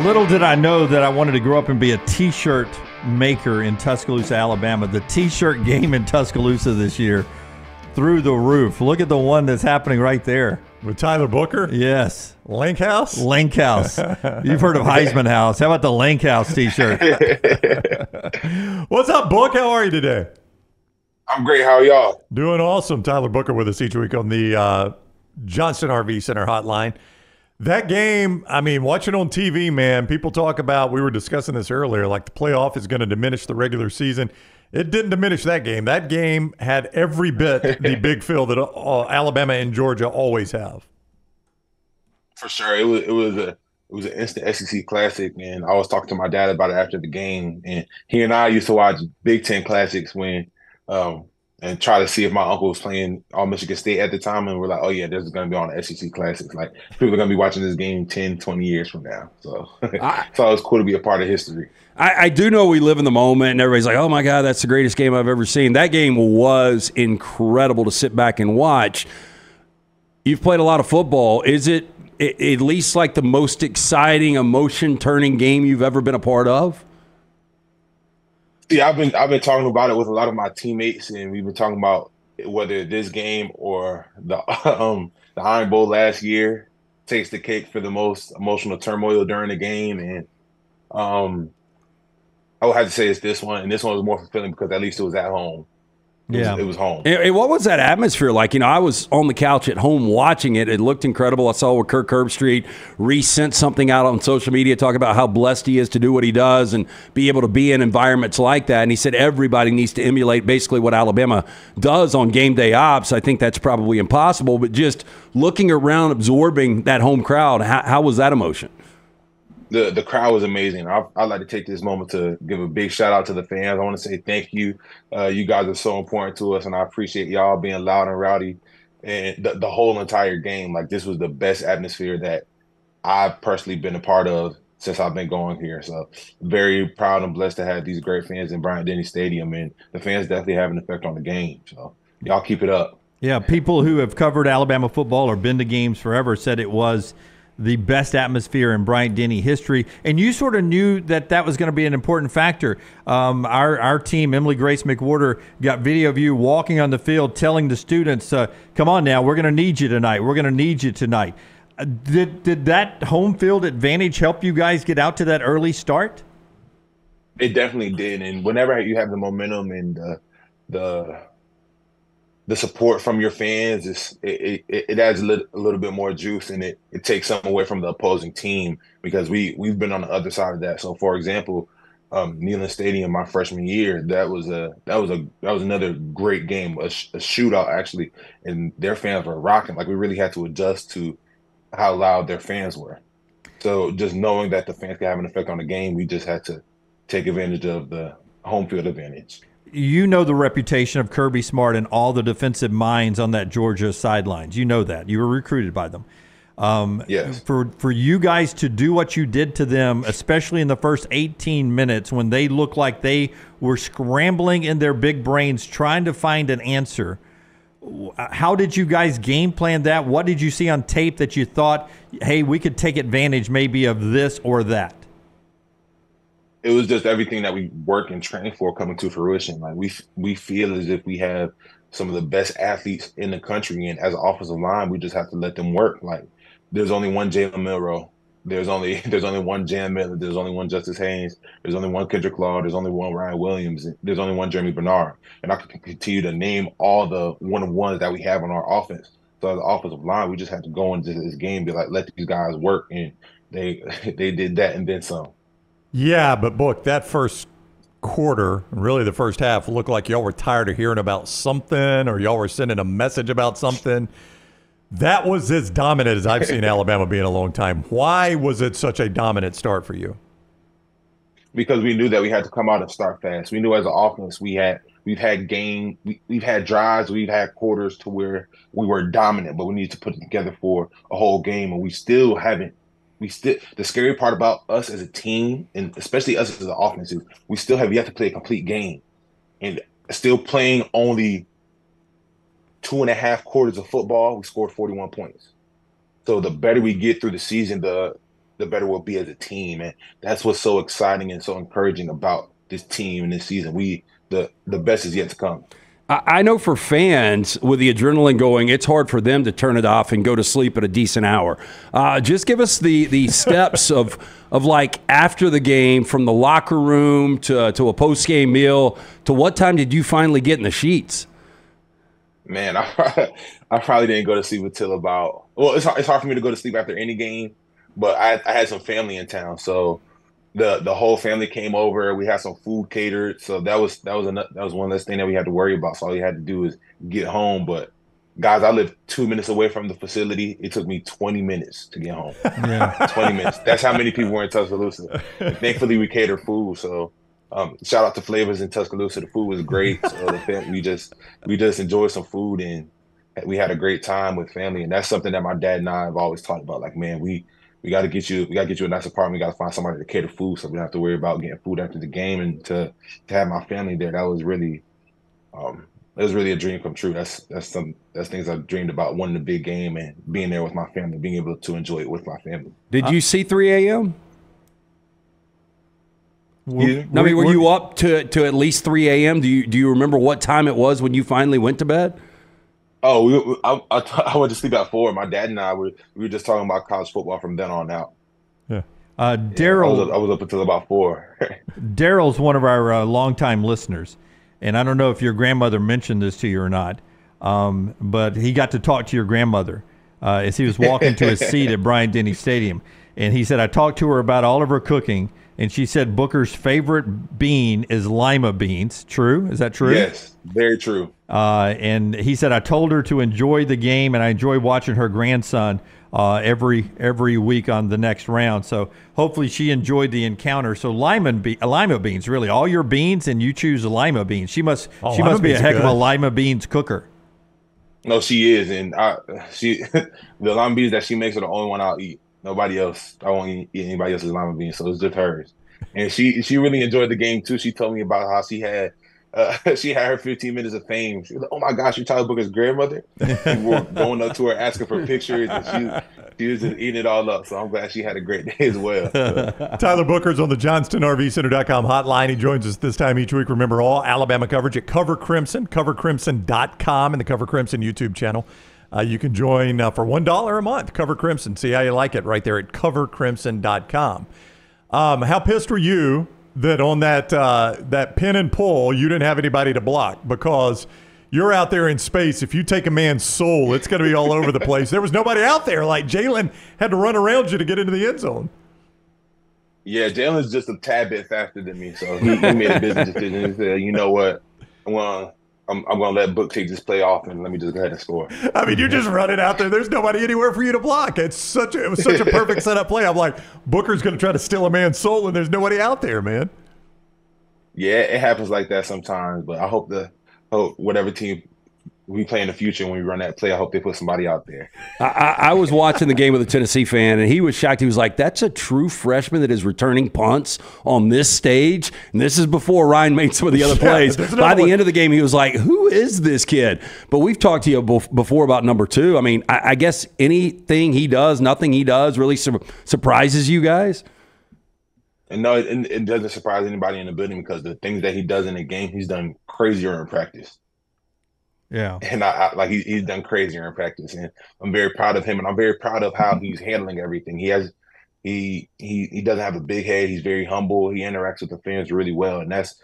Little did I know that I wanted to grow up and be a T-shirt maker in Tuscaloosa, Alabama. The T-shirt game in Tuscaloosa this year, through the roof. Look at the one that's happening right there. With Tyler Booker? Yes. Link House? Link House. You've heard of Heisman House. How about the Link House T-shirt? What's up, Book? How are you today? I'm great. How are y'all? Doing awesome. Tyler Booker with us each week on the Johnston RV Center hotline. That game, I mean, watching on TV, man, people talk about, we were discussing this earlier, like the playoff is going to diminish the regular season. It didn't diminish that game. That game had every bit the big feel that Alabama and Georgia always have. For sure. It was an instant SEC classic, and I was talking to my dad about it after the game. And he and I used to watch Big Ten classics when and try to see if my uncle was playing All Michigan State at the time, and we're like, oh yeah, this is going to be on the SEC classics. Like, people are going to be watching this game 10, 20 years from now. So so it was cool to be a part of history. I do know we live in the moment, and everybody's like, oh, my God, that's the greatest game I've ever seen. That game was incredible to sit back and watch. You've played a lot of football. Is it at least like the most exciting, emotion-turning game you've ever been a part of? Yeah, I've been talking about it with a lot of my teammates, and we've been talking about whether this game or the Iron Bowl last year takes the cake for the most emotional turmoil during the game. And I would have to say it's this one, and this one was more fulfilling because at least it was at home. It was home. And what was that atmosphere like? You know, I was on the couch at home watching it. It looked incredible. I saw where Kirk Herbstreit sent something out on social media talking about how blessed he is to do what he does and be able to be in environments like that. And he said everybody needs to emulate basically what Alabama does on game day ops. I think that's probably impossible, but just looking around, absorbing that home crowd, how was that emotion? The crowd was amazing. I'd like to take this moment to give a big shout out to the fans. I want to say thank you. You guys are so important to us, and I appreciate y'all being loud and rowdy and the whole entire game. Like, this was the best atmosphere that I've personally been a part of since I've been going here. So very proud and blessed to have these great fans in Bryant-Denny Stadium, and the fans definitely have an effect on the game. So y'all keep it up. Yeah, people who have covered Alabama football or been to games forever said it was the best atmosphere in Bryant-Denny history. And you sort of knew that that was going to be an important factor. Our team, Emily Grace McWhorter, got video of you walking on the field telling the students, come on now, we're going to need you tonight. We're going to need you tonight. Did that home field advantage help you guys get out to that early start? It definitely did. And whenever you have the momentum and the support from your fans, it adds a little bit more juice, and it takes some away from the opposing team because we've been on the other side of that. So, for example, Neyland Stadium my freshman year, that was another great game, a shootout actually, and their fans were rocking. Like, we really had to adjust to how loud their fans were. So just knowing that the fans could have an effect on the game, we just had to take advantage of the home field advantage. You know the reputation of Kirby Smart and all the defensive minds on that Georgia sidelines. You know that. You were recruited by them. Yes. For you guys to do what you did to them, especially in the first 18 minutes when they looked like they were scrambling in their big brains trying to find an answer, how did you guys game plan that? What did you see on tape that you thought, hey, we could take advantage maybe of this or that? It was just everything that we work and train for coming to fruition. Like, we feel as if we have some of the best athletes in the country, and as an offensive line, we just have to let them work. Like, there's only one Jalen Milroe, there's only one Jan Miller, there's only one Justice Haynes, there's only one Kendrick Law, there's only one Ryan Williams, there's only one Jeremy Bernard, and I can continue to name all the one-on-ones that we have on our offense. So as an offensive line, we just have to go into this game and be like, let these guys work, and they did that and then some. Yeah, but Book, that first quarter, really the first half, looked like y'all were tired of hearing about something, or y'all were sending a message about something. That was as dominant as I've seen Alabama be in a long time. Why was it such a dominant start for you? Because we knew that we had to come out and start fast. We knew as an offense we've had drives, we've had quarters to where we were dominant, but we need to put it together for a whole game, and we still haven't. The scary part about us as a team, and especially us as an offense, is we still have yet to play a complete game, and still playing only 2.5 quarters of football, we scored 41 points. So the better we get through the season, the the better we'll be as a team. And that's what's so exciting and so encouraging about this team and this season. The best is yet to come. I know for fans, with the adrenaline going, it's hard for them to turn it off and go to sleep at a decent hour. Just give us the steps of like after the game, from the locker room to a post-game meal, to what time did you finally get in the sheets? Man, I probably didn't go to sleep until about, well, it's hard for me to go to sleep after any game, but I had some family in town, so the whole family came over. We had some food catered, so that was one less thing that we had to worry about. So all you had to do is get home. But guys, I live 2 minutes away from the facility. It took me 20 minutes to get home. Yeah, 20 minutes. That's how many people were in Tuscaloosa. And thankfully, we cater food, so. Shout out to Flavors in Tuscaloosa. The food was great. So we just enjoyed some food, and we had a great time with family. And that's something that my dad and I have always talked about. Like, man, we got to get you a nice apartment. We got to find somebody to cater food, so we don't have to worry about getting food after the game. And to have my family there, that was really a dream come true. That's things I've dreamed about, winning the big game and being there with my family, being able to enjoy it with my family. Did you see 3 a.m.? Were you up to at least 3 a.m.? Do you remember what time it was when you finally went to bed? Oh, I went to sleep at 4. My dad and I we were just talking about college football from then on out. Yeah. Daryl, I was up until about 4. Daryl's one of our longtime listeners, and I don't know if your grandmother mentioned this to you or not, but he got to talk to your grandmother as he was walking to his seat at Bryant-Denny Stadium, and he said, I talked to her about all of her cooking. And she said Booker's favorite bean is lima beans. True? Is that true? Yes, very true. And he said, I told her to enjoy the game, and I enjoy watching her grandson every week on the next round. So hopefully she enjoyed the encounter. So lima beans, really, all your beans, and you choose lima beans. She must be a heck of a lima beans cooker. No, she is. And the lima beans that she makes are the only one I'll eat. Nobody else. I won't eat anybody else's lima beans, so it's just hers. And she really enjoyed the game too. She told me about how she had her 15 minutes of fame. She was like, "Oh my gosh, you're Tyler Booker's grandmother." People were going up to her asking for pictures, and she was just eating it all up. So I'm glad she had a great day as well. Tyler Booker's on the JohnstonRVCenter.com hotline. He joins us this time each week. Remember, all Alabama coverage at Cover Crimson, CoverCrimson.com, and the Cover Crimson YouTube channel. You can join for $1 a month. Cover Crimson. See how you like it right there at CoverCrimson.com. How pissed were you that on that pin and pull you didn't have anybody to block? Because you're out there in space. If you take a man's soul, it's going to be all over the place. There was nobody out there. Like, Jalen had to run around you to get into the end zone. Yeah, Jalen's just a tad bit faster than me, so he made a business decision. He said, you know what, I'm going to let Book take this play off and let me just go ahead and score. I mean, you're just running out there. There's nobody anywhere for you to block. It was such a perfect setup play. I'm like, Booker's going to try to steal a man's soul, and there's nobody out there, man. Yeah, it happens like that sometimes, but I hope whatever team we play in the future, when we run that play, I hope they put somebody out there. I was watching the game with a Tennessee fan, and he was shocked. He was like, that's a true freshman that is returning punts on this stage. And this is before Ryan made some of the other plays. By the end of the game, he was like, who is this kid? But we've talked to you before about number 2. I mean, I guess anything he does, nothing he does really surprises you guys? And no, it doesn't surprise anybody in the building, because the things that he does in the game, he's done crazier in practice. Yeah, and he's done crazier in practice, and I'm very proud of him, and I'm very proud of how he's handling everything. He doesn't have a big head. He's very humble. He interacts with the fans really well, and that's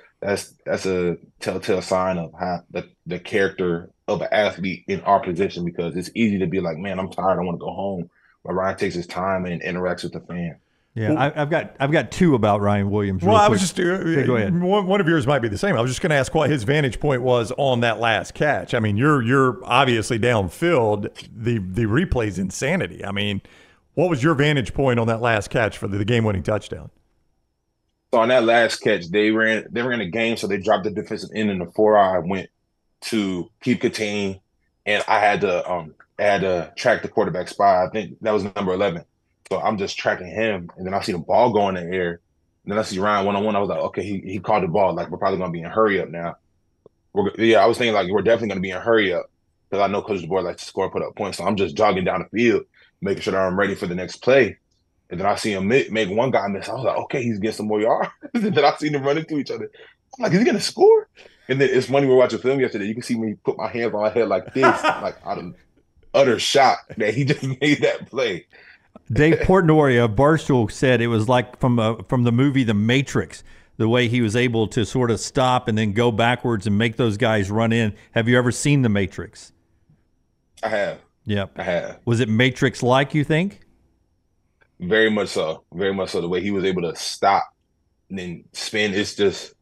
a telltale sign of how the character of an athlete in our position. Because it's easy to be like, man, I'm tired, I want to go home. But Ryan takes his time and interacts with the fan. Yeah, well, I've got 2 about Ryan Williams. Well, I was just okay, go ahead. One of yours might be the same. I was just going to ask what his vantage point was on that last catch. I mean, you're obviously downfield. The replay's insanity. I mean, what was your vantage point on that last catch for the game-winning touchdown? So on that last catch, they ran a game, so they dropped the defensive end, and the 4-eye went to keep contained, and I had to track the quarterback spot. I think that was number 11. So I'm just tracking him, and then I see the ball go in the air. And then I see Ryan one-on-one. I was like, okay, he caught the ball. Like, we're probably going to be in hurry up now. I was thinking, like, we're definitely going to be in hurry up, because I know Coach DeBoer likes to score and put up points. So I'm just jogging down the field, making sure that I'm ready for the next play. And then I see him make one guy miss. I was like, okay, he's getting some more yards. And then I seen them run into each other. I'm like, is he going to score? And then it's funny, we were watching film yesterday. You can see me put my hands on my head like this, like out of utter shock that he just made that play. Dave Portnoy of Barstool said it was like from the movie The Matrix, the way he was able to sort of stop and then go backwards and make those guys run in. Have you ever seen The Matrix? I have. Yep. I have. Was it Matrix-like, you think? Very much so. Very much so. The way he was able to stop and then spin, it's just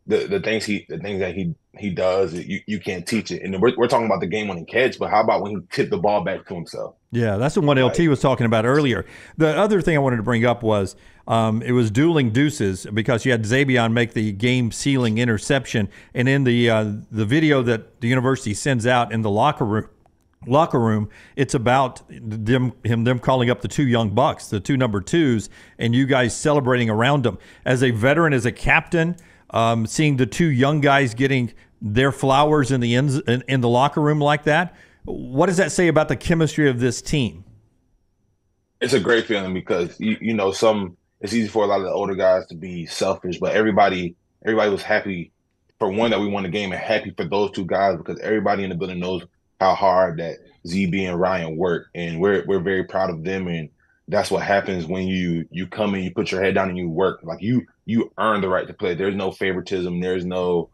the things that he does, you can't teach it. And we're talking about the game-winning catch, but how about when he tipped the ball back to himself? Yeah, that's the one LT was talking about earlier. The other thing I wanted to bring up was it was dueling deuces because you had Saban make the game-sealing interception, and in the video that the university sends out in the locker room, it's about them calling up the two young bucks, the two number twos, and you guys celebrating around them. As a veteran, as a captain, seeing the two young guys getting their flowers in the locker room like that, what does that say about the chemistry of this team? It's a great feeling because you know it's easy for a lot of the older guys to be selfish, but everybody was happy for one that we won the game and happy for those two guys because everybody in the building knows how hard that ZB and Ryan work, and we're very proud of them. And that's what happens when you come in, you put your head down and you work. Like you earn the right to play. There's no favoritism. There's no,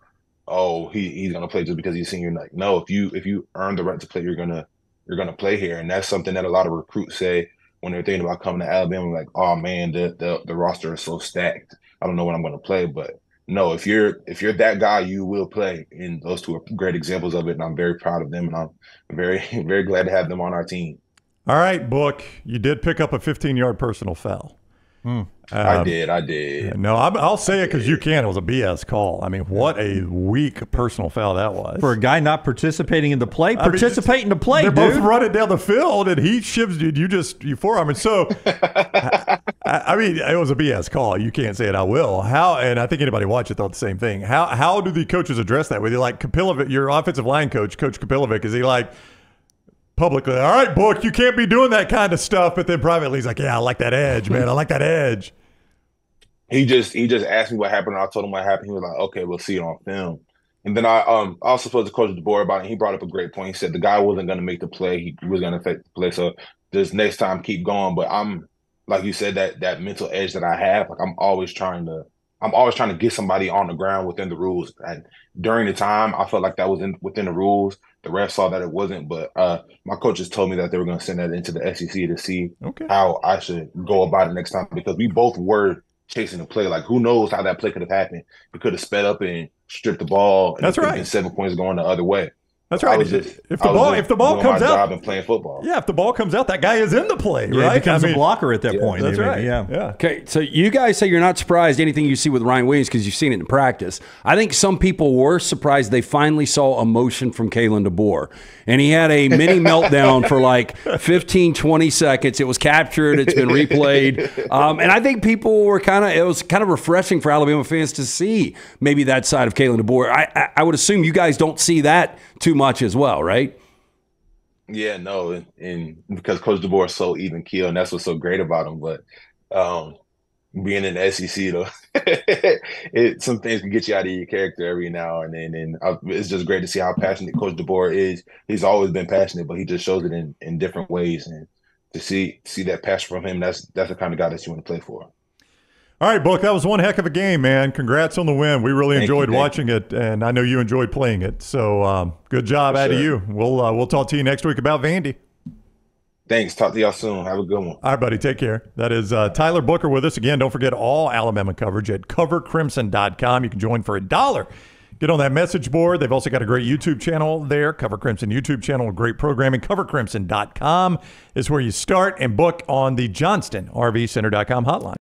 oh, he's gonna play just because he's senior. Like, no, if you earn the right to play, you're gonna play here. And that's something that a lot of recruits say when they're thinking about coming to Alabama. Like, oh man, the roster is so stacked. I don't know when I'm gonna play. But no, if you're that guy, you will play. And those two are great examples of it. And I'm very proud of them. And I'm very, very glad to have them on our team. All right, Book, you did pick up a 15-yard personal foul. I did. No, I'll say it because you can. It was a BS call. I mean, what a weak personal foul that was. For a guy not participating in the play, in the play, they're dude. both running down the field, and he shivs, dude. You forearm. And so, I mean, it was a BS call. You can't say it. I will. How? And I think anybody watch it thought the same thing. How do the coaches address that? Were they like Kapilovic, your offensive line coach, Coach Kapilovic? Is he like publicly, all right, Book, you can't be doing that kind of stuff, but then privately he's like, yeah, I like that edge, man. I like that edge. He just asked me what happened, and I told him what happened. He was like, okay, we'll see it on film. And then I also spoke to Coach DeBoer about it. He brought up a great point. He said the guy wasn't going to make the play. He was going to affect the play. So this next time, keep going. But I'm, like you said, that mental edge that I have, like I'm always trying to get somebody on the ground within the rules. And during the time, I felt like that was within the rules. The ref saw that it wasn't, but my coaches told me that they were going to send that into the SEC to see how I should go about it next time, because we both were chasing the play. Like, who knows how that play could have happened? We could have sped up and stripped the ball. And that's right. And 7 points going the other way. That's right. If the ball comes out, and playing football. Yeah, if the ball comes out, that guy is in the play, right? He becomes a blocker at that point. That's right. Yeah. Okay, so you guys say you're not surprised anything you see with Ryan Williams because you've seen it in practice. I think some people were surprised they finally saw emotion from Kalen DeBoer. And he had a mini meltdown for like 15, 20 seconds. It was captured. It's been replayed. And I think people were it was kind of refreshing for Alabama fans to see maybe that side of Kalen DeBoer. I would assume you guys don't see that too much as well, right? Yeah, no, and because Coach DeBoer is so even keel, and that's what's so great about him. But being in the SEC, though, some things can get you out of your character every now and then. And it's just great to see how passionate Coach DeBoer is. He's always been passionate, but he just shows it in different ways. And to see that passion from him, that's the kind of guy that you want to play for. All right, Book, that was one heck of a game, man. Congrats on the win. We really enjoyed watching it, and I know you enjoyed playing it. So good job out of you. We'll talk to you next week about Vandy. Thanks. Talk to y'all soon. Have a good one. All right, buddy. Take care. That is Tyler Booker with us. Again, don't forget all Alabama coverage at covercrimson.com. You can join for $1. Get on that message board. They've also got a great YouTube channel there, Cover Crimson YouTube channel, great programming. Covercrimson.com is where you start and book on the JohnstonRVCenter.com hotline.